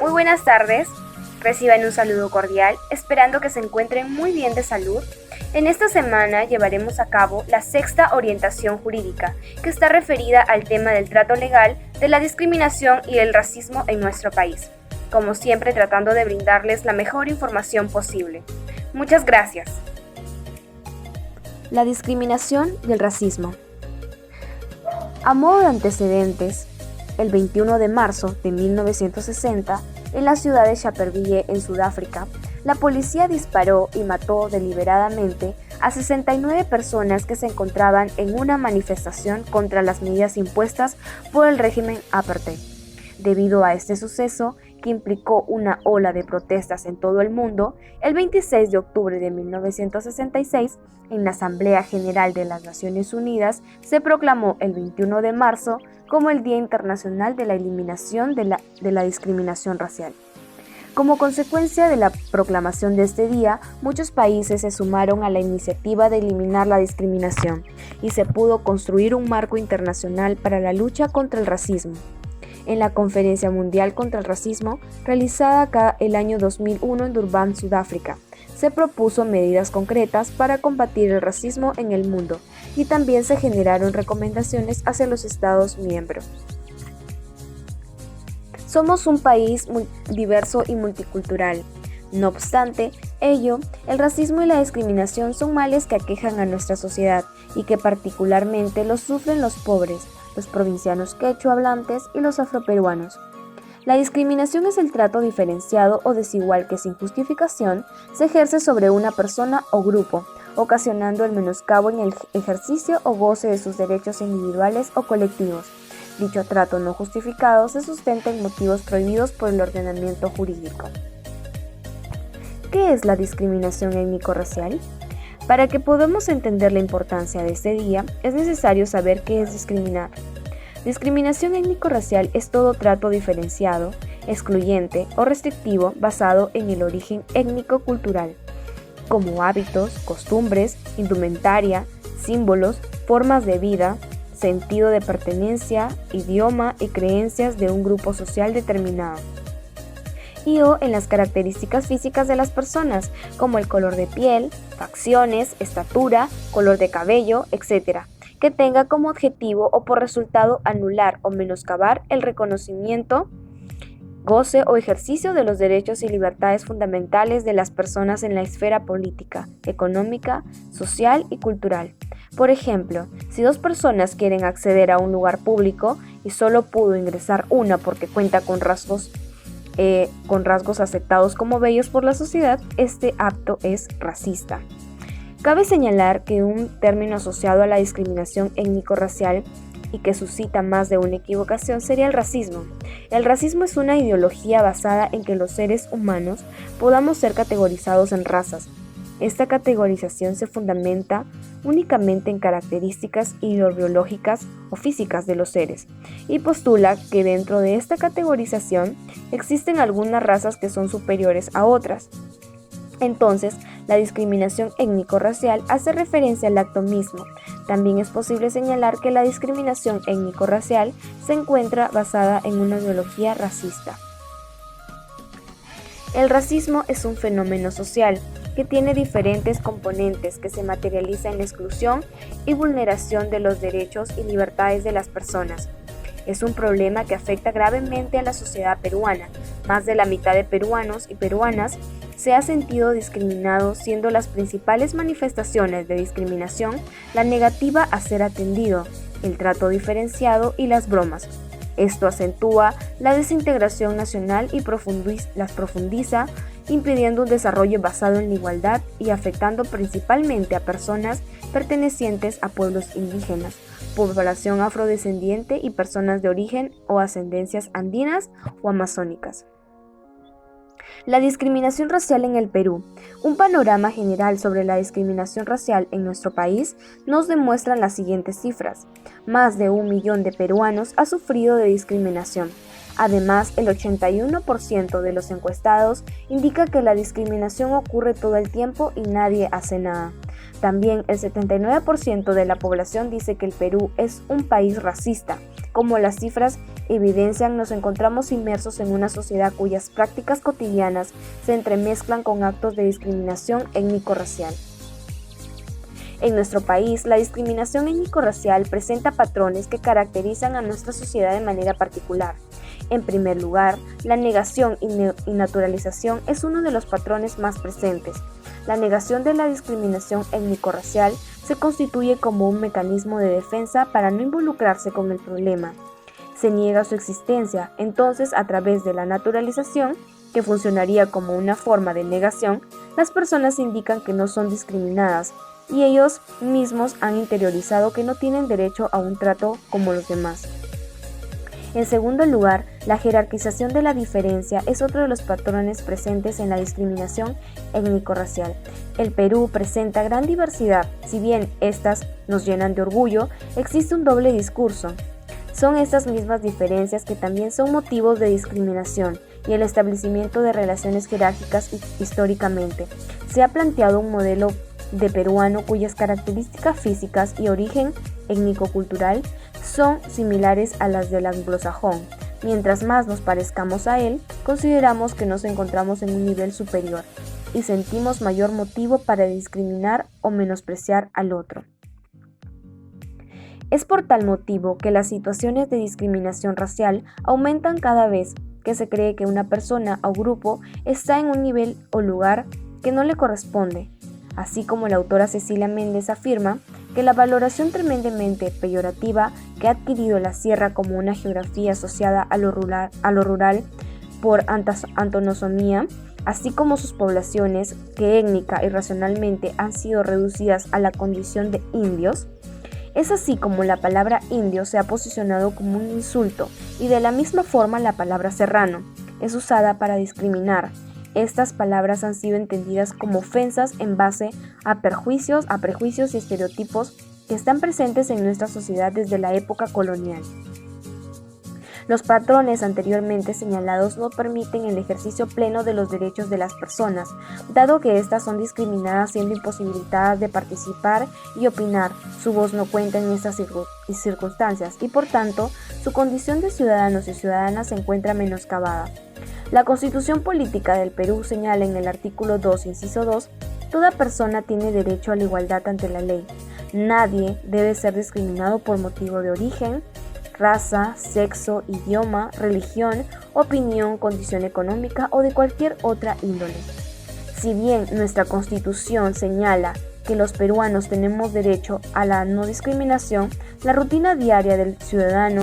Muy buenas tardes, reciban un saludo cordial, esperando que se encuentren muy bien de salud. En esta semana llevaremos a cabo la sexta orientación jurídica, que está referida al tema del trato legal de la discriminación y el racismo en nuestro país, como siempre tratando de brindarles la mejor información posible. Muchas gracias. La discriminación y el racismo. A modo de antecedentes, el 21 de marzo de 1960, en la ciudad de Schapberville, en Sudáfrica, la policía disparó y mató deliberadamente a 69 personas que se encontraban en una manifestación contra las medidas impuestas por el régimen apartheid. Debido a este suceso, que implicó una ola de protestas en todo el mundo, el 26 de octubre de 1966, en la Asamblea General de las Naciones Unidas, se proclamó el 21 de marzo como el Día Internacional de la Eliminación de la Discriminación Racial. Como consecuencia de la proclamación de este día, muchos países se sumaron a la iniciativa de eliminar la discriminación y se pudo construir un marco internacional para la lucha contra el racismo. En la Conferencia Mundial contra el Racismo, realizada acá el año 2001 en Durban, Sudáfrica, se propuso medidas concretas para combatir el racismo en el mundo y también se generaron recomendaciones hacia los Estados miembros. Somos un país muy diverso y multicultural. No obstante ello, el racismo y la discriminación son males que aquejan a nuestra sociedad y que particularmente los sufren los pobres, los provincianos quechua hablantes y los afroperuanos. La discriminación es el trato diferenciado o desigual que sin justificación se ejerce sobre una persona o grupo, ocasionando el menoscabo en el ejercicio o goce de sus derechos individuales o colectivos. Dicho trato no justificado se sustenta en motivos prohibidos por el ordenamiento jurídico. ¿Qué es la discriminación étnico-racial? Para que podamos entender la importancia de este día, es necesario saber qué es discriminar. Discriminación étnico-racial es todo trato diferenciado, excluyente o restrictivo basado en el origen étnico-cultural, como hábitos, costumbres, indumentaria, símbolos, formas de vida, sentido de pertenencia, idioma y creencias de un grupo social determinado, o en las características físicas de las personas, como el color de piel, facciones, estatura, color de cabello, etc., que tenga como objetivo o por resultado anular o menoscabar el reconocimiento, goce o ejercicio de los derechos y libertades fundamentales de las personas en la esfera política, económica, social y cultural. Por ejemplo, si dos personas quieren acceder a un lugar público y solo pudo ingresar una porque cuenta con rasgos aceptados como bellos por la sociedad, este acto es racista. Cabe señalar que un término asociado a la discriminación étnico-racial y que suscita más de una equivocación sería el racismo. El racismo es una ideología basada en que los seres humanos podamos ser categorizados en razas. Esta categorización se fundamenta únicamente en características ideobiológicas o físicas de los seres y postula que dentro de esta categorización existen algunas razas que son superiores a otras. Entonces, la discriminación étnico-racial hace referencia al acto mismo. También es posible señalar que la discriminación étnico-racial se encuentra basada en una ideología racista. El racismo es un fenómeno social que tiene diferentes componentes que se materializa en la exclusión y vulneración de los derechos y libertades de las personas. Es un problema que afecta gravemente a la sociedad peruana. Más de la mitad de peruanos y peruanas se ha sentido discriminado, siendo las principales manifestaciones de discriminación la negativa a ser atendido, el trato diferenciado y las bromas. Esto acentúa la desintegración nacional y las profundiza, impidiendo un desarrollo basado en la igualdad y afectando principalmente a personas pertenecientes a pueblos indígenas, población afrodescendiente y personas de origen o ascendencias andinas o amazónicas. La discriminación racial en el Perú. Un panorama general sobre la discriminación racial en nuestro país nos demuestran las siguientes cifras. Más de 1 millón de peruanos ha sufrido de discriminación. Además, el 81% de los encuestados indica que la discriminación ocurre todo el tiempo y nadie hace nada. También el 79% de la población dice que el Perú es un país racista, como las cifras evidencian nos encontramos inmersos en una sociedad cuyas prácticas cotidianas se entremezclan con actos de discriminación étnico-racial. En nuestro país, la discriminación étnico-racial presenta patrones que caracterizan a nuestra sociedad de manera particular. En primer lugar, la negación y naturalización es uno de los patrones más presentes. La negación de la discriminación étnico-racial se constituye como un mecanismo de defensa para no involucrarse con el problema. Se niega su existencia, entonces a través de la naturalización, que funcionaría como una forma de negación, las personas indican que no son discriminadas y ellos mismos han interiorizado que no tienen derecho a un trato como los demás. En segundo lugar, la jerarquización de la diferencia es otro de los patrones presentes en la discriminación étnico-racial. El Perú presenta gran diversidad, si bien estas nos llenan de orgullo, existe un doble discurso. Son estas mismas diferencias que también son motivos de discriminación y el establecimiento de relaciones jerárquicas históricamente. Se ha planteado un modelo de peruano cuyas características físicas y origen étnico-cultural son similares a las del anglosajón. Mientras más nos parezcamos a él, consideramos que nos encontramos en un nivel superior y sentimos mayor motivo para discriminar o menospreciar al otro. Es por tal motivo que las situaciones de discriminación racial aumentan cada vez que se cree que una persona o grupo está en un nivel o lugar que no le corresponde. Así como la autora Cecilia Méndez afirma que la valoración tremendamente peyorativa que ha adquirido la sierra como una geografía asociada a lo rural por antonosomía, así como sus poblaciones que étnica y racionalmente han sido reducidas a la condición de indios, es así como la palabra indio se ha posicionado como un insulto y de la misma forma la palabra serrano es usada para discriminar. Estas palabras han sido entendidas como ofensas en base a prejuicios y estereotipos que están presentes en nuestra sociedad desde la época colonial. Los patrones anteriormente señalados no permiten el ejercicio pleno de los derechos de las personas, dado que éstas son discriminadas siendo imposibilitadas de participar y opinar. Su voz no cuenta en estas circunstancias y por tanto su condición de ciudadanos y ciudadanas se encuentra menoscabada. La Constitución Política del Perú señala en el artículo 2, inciso 2, toda persona tiene derecho a la igualdad ante la ley. Nadie debe ser discriminado por motivo de origen, raza, sexo, idioma, religión, opinión, condición económica o de cualquier otra índole. Si bien nuestra Constitución señala que los peruanos tenemos derecho a la no discriminación, la rutina diaria del ciudadano